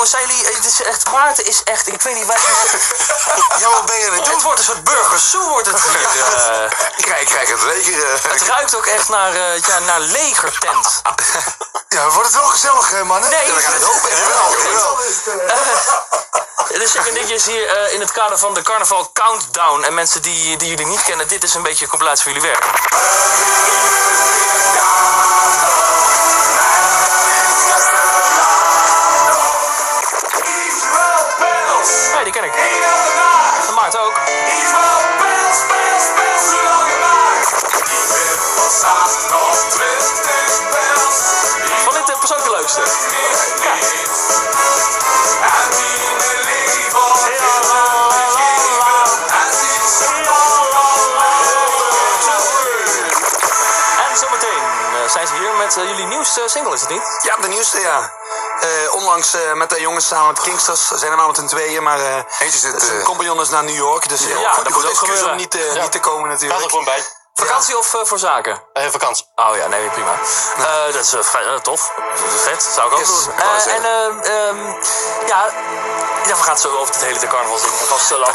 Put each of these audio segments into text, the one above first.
jongens, zijn jullie... Het is echt, Maarten is echt... Ik weet niet waar... Ja, wat ben je aan het doen? Het wordt een soort burgersoe, wordt het hier. Ik krijg het leger. Het ruikt ook echt naar legertent. Ja, wordt het wel gezellig, mannen? Nee, ja, we gaan het hopen. Er zijn liedjes hier in het kader van de Carnaval Countdown. En mensen die jullie niet kennen, dit is een beetje een compilatie van jullie werk. Ja, die ken ik. En Maarten ook. Vond ik het persoonlijk de leukste? Ja. En zometeen zijn ze hier met jullie nieuwste single, is het niet? Ja, de nieuwste, ja. Onlangs met de jongens samen met Kingsters zijn er maar met een tweeën, maar zijn compagnon is naar New York, dus dat moet ook gebeuren. om niet te komen natuurlijk. Gaat er gewoon bij. Vakantie of voor zaken? Vakantie. Oh ja, nee, prima. Dat is vrij tof. Dat is vet, zou ik ook doen. We gaan het zo over het hele carnaval zingen.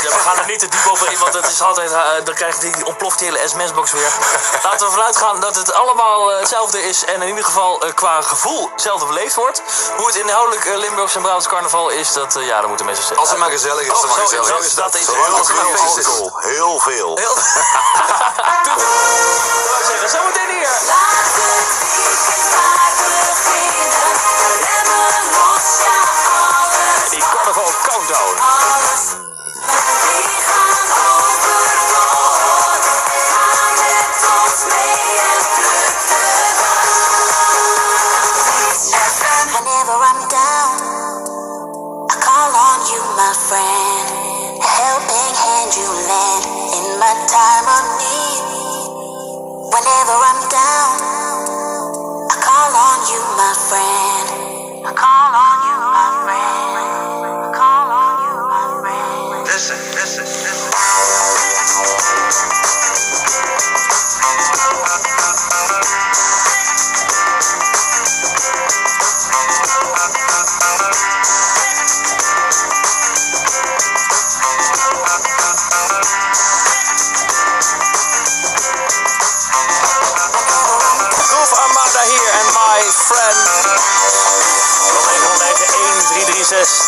We gaan er niet te diep over in, want het is altijd, dan krijgt die ontploft die hele sms-box weer. Laten we ervan uitgaan dat het allemaal hetzelfde is en in ieder geval qua gevoel hetzelfde beleefd wordt. Hoe het inhoudelijk Limburgs en Brabants carnaval is, dat dan moeten mensen zeggen. Als het maar gezellig is, Zo is dat. Heel veel. Ik zeggen, zometeen hier. Laat het weekend maar beginnen. Remmen los, ja, alles. Die Carnaval Countdown. We gaan overboord. Ga met ons mee en druk de band. Whenever I'm down, I call on you, my friend. A helping hand you lend in my time of need. Whenever I'm down, I call on you, my friend. I call on you, my friend. I call on you, my friend. Listen.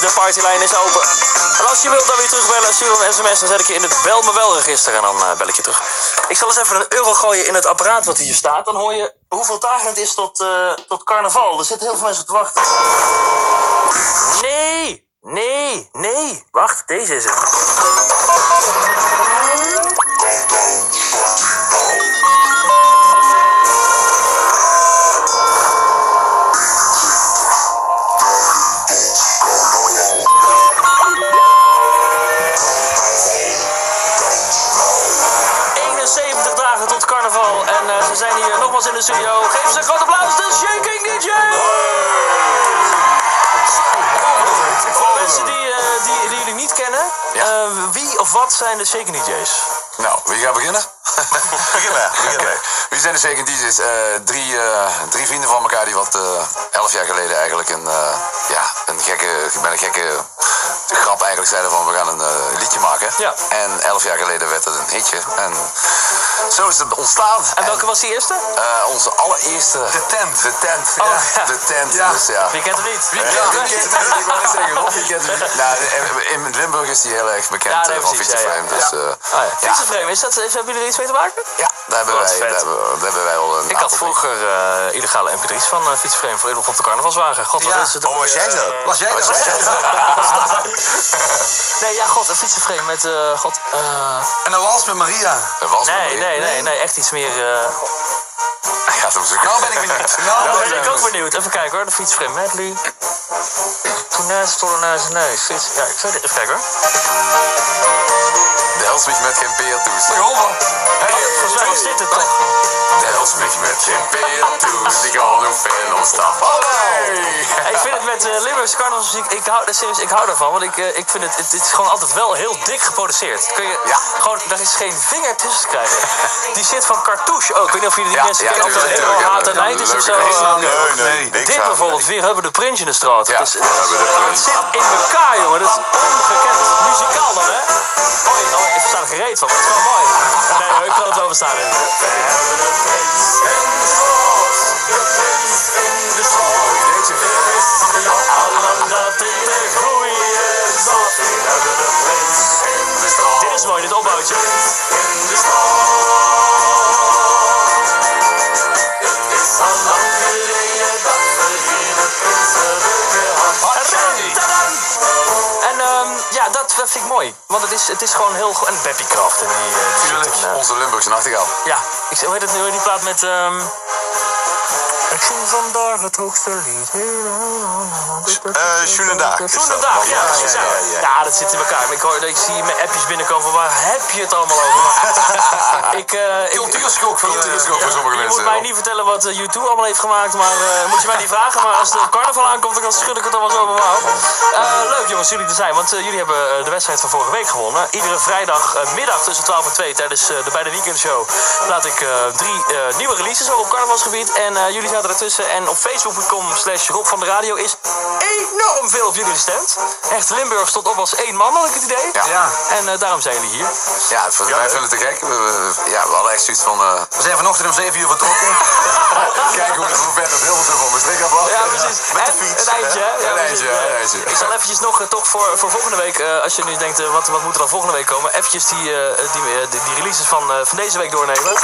De partylijn is open. En als je wilt dan weer terugbellen, stuur een sms. Dan zet ik je in het Bel Me Wel register en dan bel ik je terug. Ik zal eens even een euro gooien in het apparaat wat hier staat. Dan hoor je hoeveel dagen het is tot carnaval. Er zitten heel veel mensen op te wachten. Nee. Wacht, deze is het. En ze zijn hier nogmaals in de studio. Geef ze een groot applaus, de Shaking DJ! Voor de mensen die jullie niet kennen, wie of wat zijn de Shaking DJ's? Nou, wie gaat beginnen? Begin maar. Wie zijn de Shaking DJ's? Drie vrienden van elkaar die wat 11 jaar geleden eigenlijk een gekke grap eigenlijk zeiden van we gaan een liedje maken. Ja. En 11 jaar geleden werd het een hitje. En zo is het ontstaan. En welke was die eerste? Onze allereerste. De tent. Oh, ja. De tent. Ja. Dus, ja. Wie kent hem niet? Wie kent hem niet? Ik wou net zeggen, of wie kent hem niet? Nou, in Limburg is die heel erg bekend. Ja, van Fietsenframe. Ja. Dus, Fietsenframe, hebben jullie er iets mee te maken? Ja, daar hebben wij al een. Ik had vroeger illegale mp3's van Fietsenframe voor op de carnavalswagen. God, wat is het? Oh, was jij dat? Was jij dat? Nee, ja, god, een Fietsenframe met, En een wals met Maria. Nee, echt iets meer... Ja, dat was ook. Nou ben ik benieuwd. Nou ben ik ook benieuwd. Even kijken hoor, de Fietsenframe medley. Toenaast, tollenaast, neus. Ja, ik zou dit even kijken hoor. De hels mich met geen peer toes. Volgens mij was dit het toch? De hels mich met geen peer toes. Die gaan hoe veel ons stap. Ik vind het met Limburgse carnavalsmuziek, ik hou daarvan, want ik vind het is gewoon altijd wel heel dik geproduceerd. Kun je gewoon, daar is geen vinger tussen te krijgen. Die zit van Cartouche ook. Ik weet niet of jullie die mensen kennen, of dat helemaal haat en is of zo. Nee. Dit bijvoorbeeld, weer hebben de Prins in de straat. Het zit gereed van, maar het is wel mooi. Nee, ik kan het wel verstaan. Allang dat dit de goeie zat. Dit is mooi, dit opbouwtje. In de het is al lang geleden dat we hier de prinsen gehad. En ja, dat vind ik mooi. Want het is gewoon heel goed. En Beppie Kraft. Tuurlijk, onze Limburgse nachtegaal. Ja, hoe heet die plaat met... Ik zing vandaag het hoogste lied. Schoenendag. Schoenendag, ja, precies. Ja, dat zit in elkaar. Maar ik zie mijn appjes binnenkomen van waar heb je het allemaal over? Cultuurschok voor sommige mensen. Je moet mij niet vertellen wat U2 allemaal heeft gemaakt, maar moet je mij niet vragen. Maar als er carnaval aankomt, dan schud ik het allemaal zo over mijn hoofd. Leuk jongens, jullie er zijn, want jullie hebben de wedstrijd van vorige week gewonnen. Iedere vrijdagmiddag tussen 12 en 2 tijdens de beide weekendshow laat ik 3 nieuwe releases horen op carnavalsgebied. En jullie zaten ertussen. En op facebook.com/Rob van de Radio is enorm veel op jullie gestemd. Echt, Limburg stond op als 1 man, had ik het idee. Ja. En daarom zijn jullie hier. Ja, wij vinden het te gek. We hadden echt zoiets van... We zijn vanochtend om 7 uur vertrokken. Kijk hoe ver het heel veel van mijn strik af was. Ja, precies. Met de En fiets. het eindje, hè? Ja, een eindje. Ik zal eventjes nog, toch voor volgende week, als je nu denkt, wat moet er dan volgende week komen, eventjes die releases van deze week doornemen.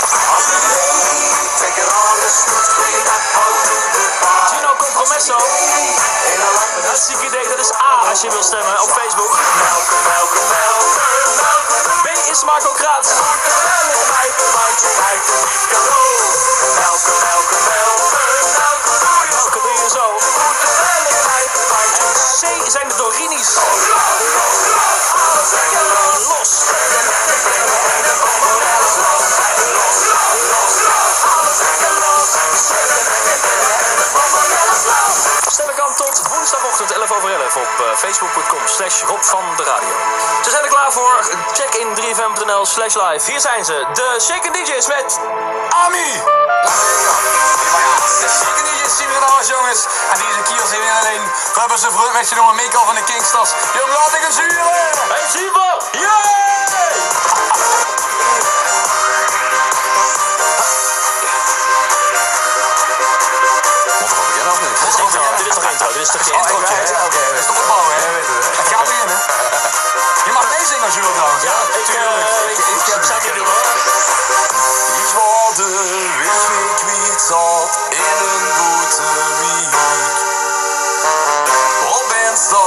Gino Compromesso. Een hartstikke idee, dat is A als je wil stemmen op Facebook. B is Marco Kraat. Welke doe je zo? C zijn de Dorinis. Los. Stemmen kan tot woensdagochtend 11 over 11 op facebook.com/Rob van de Radio. Ze zijn er klaar voor. Check in 3fm.nl/live. Hier zijn ze, de Shaken DJ's met Ami. De Shaken DJ's zien we er al, jongens. En deze keer zijn we alleen. We hebben ze vroeg weggenomen, Mikkel van de Kingstars. Jong, laat ik het zuren. Hey, zien we! Yay! Dit is nog intro, dit is toch geen intro? Oké, dat is toch opbouwen, hè? Het gaat beginnen. Je mag meezingen als je wilt, trouwens. Ja, ik zou het niet doen, hoor. Ich war der Weg wie zat in een gute Week. Op Insta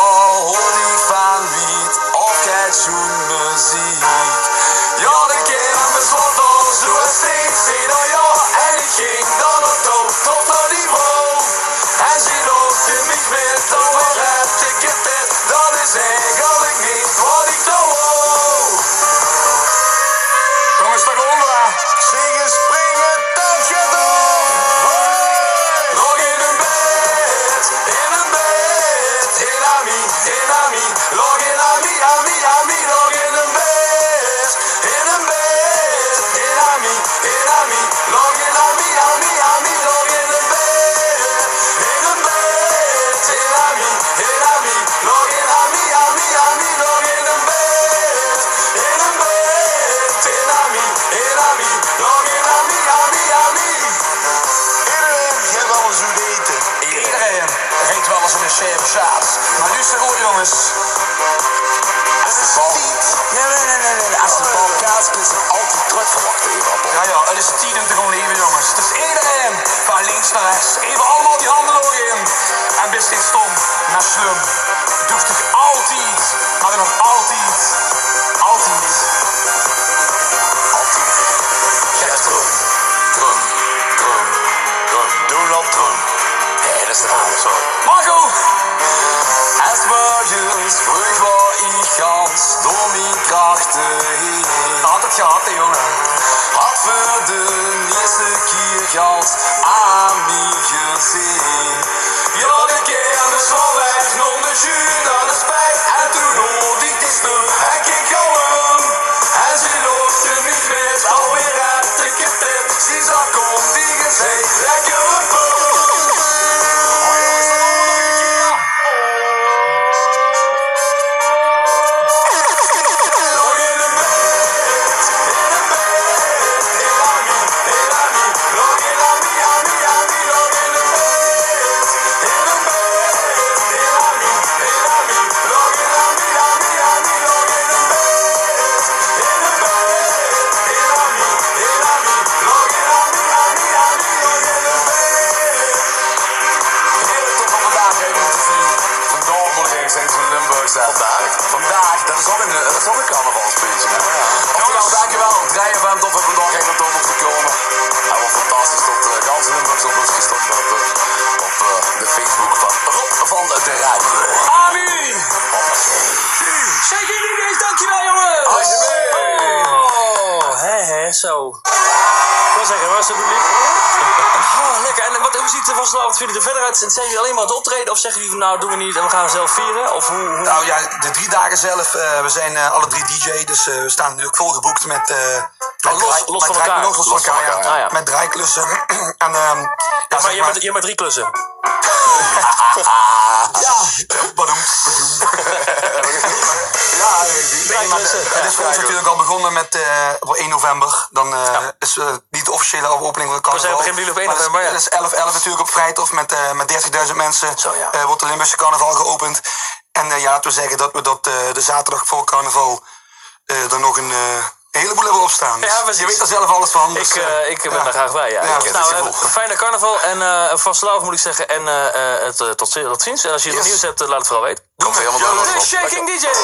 hoor ik van Wied of kijk schon muziek. Ja, de kermis wordt al zo steeds ieder jaar. En ik ging dan op top naar die boom. En ze loofde mich met overheid. Ik heb dit, dat is eigenlijk niet wat ik dan wou. Jongens, daar komen we. Zingen, springen, dat je door. Nog in een bed, in Ami, log in Ami, log in een bed, in Ami, log in Ami, log in een bed, in Ami, log in Ami, log in een bed, in Ami, log in Ami. Iedereen heeft wel eens hoe eten. Iedereen heeft wel eens een chef zaad. Maar nu is het goed, jongens. Als de bal... Nee. Als de bal kaas is er altijd terug verwachten in Rappel. Ja, het is tijd om te gaan leven, jongens. Dus iedereen van links naar rechts. Even allemaal die handen nog in. En best niet stom naar slum. Doe toch altijd, maar dan nog altijd. Ja, drum. Doe op drum. Ja, dat is de vraag. Sorry. Marco! Es morgens vroeg war ich ganz door mijn krachten heen. Had het gehad, hè, jongen. Had voor de eerste keer ganz aan mij gezien. Ja, de kermis was weg, nam de jus naar de spijt. En toen hoorde ik die stem en keek gewoon. En ze loofde mich met alweer uit de kip. Ze zag om die gezegd, lekker een boom. Log in een bed, Vandaag, dat is al een carnavalsbeestje. Oftewel, dankjewel. 3FM tot we vandaag even door mochten komen. Hij was fantastisch tot ganse nummers op ons gestond op de Facebook van Rob van de Radio. Ami! Shaking DJ's, dankjewel jongens! Oh, hè, zo. Ik wil zeggen, was het publiek? Oh, lekker. En hoe ziet de vastelavond voor jullie er verder uit? Zijn jullie alleen maar aan het optreden of zeggen jullie van nou, doen we niet en we gaan zelf vieren? Of hoe? Nou ja, de 3 dagen zelf, we zijn alle 3 DJ, dus we staan natuurlijk vol geboekt met los van elkaar. Los van elkaar, ja. Ah, ja. Met draaiklussen. En, Ja, maar je hebt maar 3 klussen. ja, het is voor ons natuurlijk al begonnen met voor 1 november. Dan is niet de officiële opening van het carnaval. We beginnen jullie op 1 november, ja. Dat is 11-11 natuurlijk op Vrijthof met 30.000 mensen. Zo, ja. Wordt de Limburgse carnaval geopend. En ja, laten we zeggen dat we de zaterdag voor carnaval er nog een heleboel hebben opstaan. Dus Ja, je weet er zelf alles van. Dus, ik ben daar graag bij, ja. Nou, fijne carnaval en vastelavond moet ik zeggen. En tot ziens. En als je nog nieuws hebt, laat het vooral weten. Komt helemaal door. De Shaking DJ's!